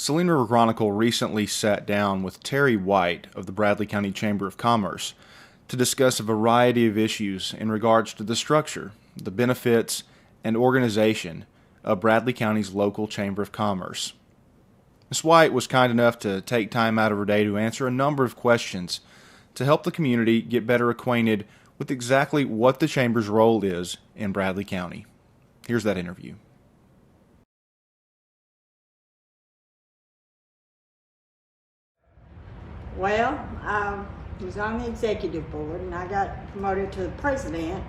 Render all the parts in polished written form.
Saline River Chronicle recently sat down with Terrie of the Bradley County Chamber of Commerce to discuss a variety of issues in regards to the structure, the benefits, and organization of Bradley County's local Chamber of Commerce. Ms. White was kind enough to take time out of her day to answer a number of questions to help the community get better acquainted with exactly what the Chamber's role is in Bradley County. Here's that interview. Well, I was on the executive board and I got promoted to the president,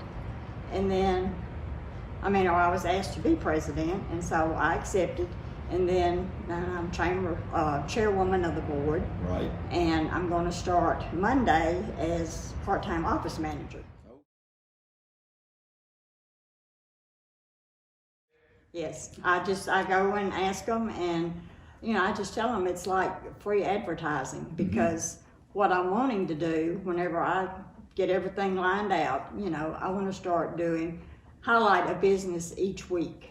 and then, I was asked to be president, and so I accepted, and then I'm chairwoman of the board. Right. And I'm going to start Monday as part-time office manager. Yes, I go and ask them, and I just tell them it's like free advertising, because what I'm wanting to do whenever I get everything lined out, I want to start highlight a business each week.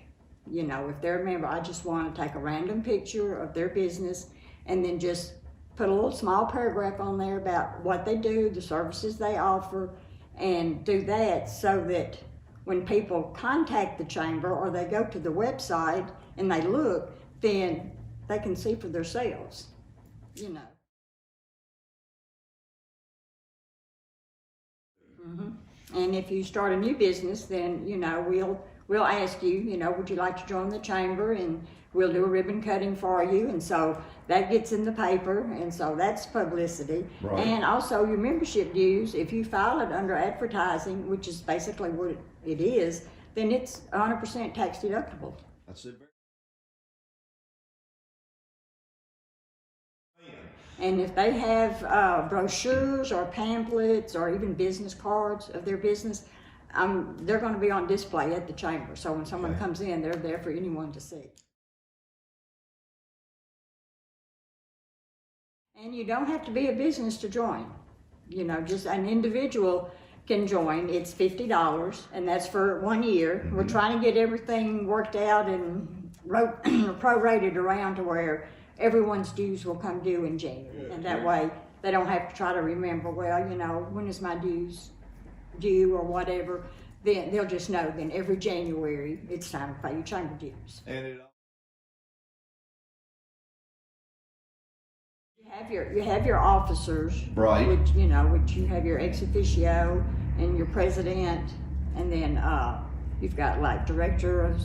If they're a member, I just want to take a random picture of their business and then just put a little small paragraph on there about what they do, the services they offer, and do that so that when people contact the chamber or they go to the website and they look, then they can see for themselves, And if you start a new business, then, we'll ask you, would you like to join the chamber, and we'll do a ribbon cutting for you. And so that gets in the paper, and so that's publicity. Right. And also your membership dues, if you file it under advertising, which is basically what it is, then it's 100% tax deductible. That's it. And if they have brochures or pamphlets or even business cards of their business, they're going to be on display at the chamber. So when someone comes in, they're there for anyone to see. And you don't have to be a business to join. Just an individual can join. It's $50, and that's for 1 year. We're trying to get everything worked out and prorated around to where everyone's dues will come due in January, and that way they don't have to try to remember, when is my dues due or whatever. Then they'll just know then every January it's time to pay your chamber dues. And you have your officers, right? Which you have your ex officio and your president, and then you've got like director of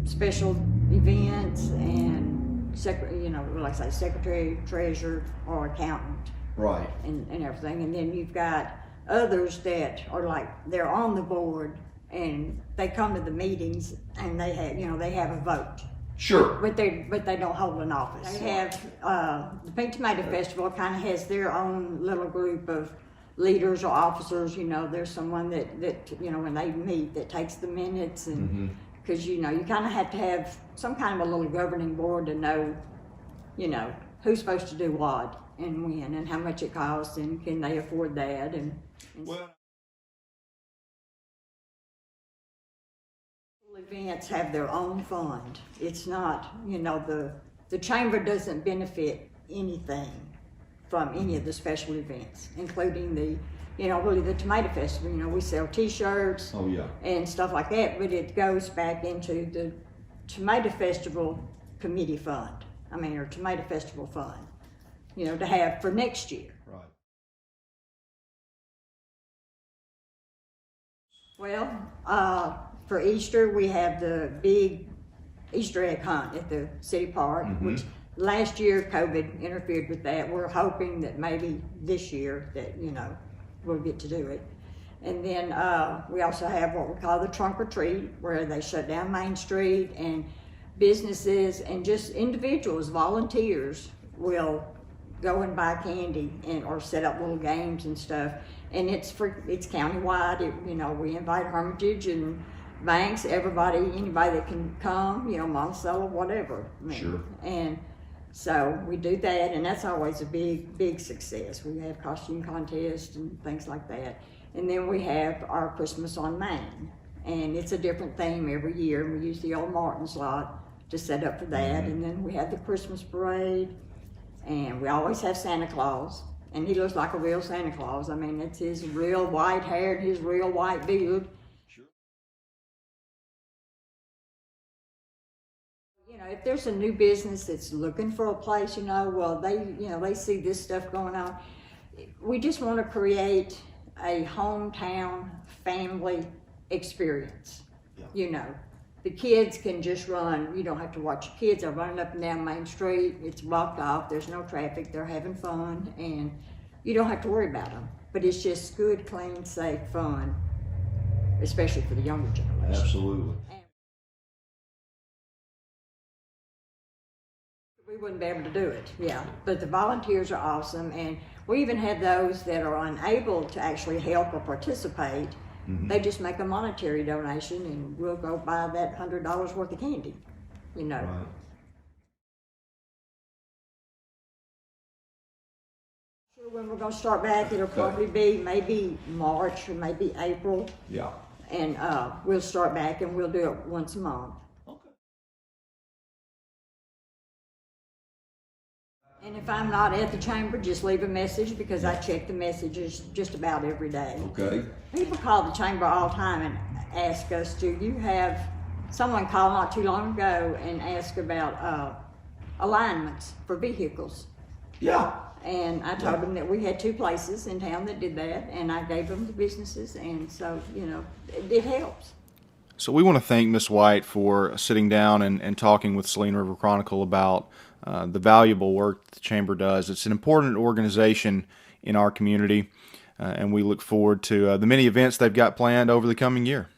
special events and secretary, treasurer, or accountant, right, and everything. And then you've got others that are like they're on the board and they come to the meetings and they have a vote. Sure. But they don't hold an office. They have the Pink Tomato Festival kind of has their own little group of leaders or officers. There's someone that when they meet that takes the minutes, and because you kind of have to have some kind of a little governing board to know who's supposed to do what and when and how much it costs and can they afford that and well, events have their own fund. It's not, the chamber doesn't benefit anything from any of the special events, including the, really the Tomato Festival. We sell T-shirts and stuff like that, but it goes back into the Tomato Festival Committee Fund, or Tomato Festival Fund, to have for next year. right. Well, for Easter, we have the big Easter egg hunt at the city park, which last year COVID interfered with that. We're hoping that maybe this year that, we'll get to do it. And then we also have what we call the trunk or treat, where they shut down Main Street, and businesses and just individuals, volunteers, will go and buy candy or set up little games and stuff. And it's countywide. We invite Hermitage and Banks, anybody that can come, Monticello, whatever. Sure. And so we do that, and that's always a big success. We have costume contests and things like that. And then we have our Christmas on Main, and it's a different theme every year. We use the old Martin's lot to set up for that. And then we have the Christmas parade, and we always have Santa Claus. And he looks like a real Santa Claus. I mean, it's his real white hair and his real white beard. You know, if there's a new business that's looking for a place, well, they see this stuff going on. We just want to create a hometown family experience. Yeah. The kids can just run. You don't have to watch your kids. They're running up and down Main Street. It's blocked off. There's no traffic. They're having fun, and you don't have to worry about them. But it's just good, clean, safe fun, especially for the younger generation. Absolutely. We wouldn't be able to do it, yeah. But the volunteers are awesome, and we even have those that are unable to actually help or participate. They just make a monetary donation, and we'll go buy that $100 worth of candy, Right. Sure, when we're gonna start back, it'll probably be maybe March or maybe April. Yeah. And we'll start back, and we'll do it once a month. And if I'm not at the chamber, just leave a message, because I check the messages just about every day. Okay. People call the chamber all the time and ask us, do you have, someone called not too long ago and asked about alignments for vehicles. Yeah. And I told them that we had 2 places in town that did that, and I gave them the businesses, and so, it helps. So we want to thank Ms. White for sitting down and talking with Saline River Chronicle about the valuable work the Chamber does. It's an important organization in our community, and we look forward to the many events they've got planned over the coming year.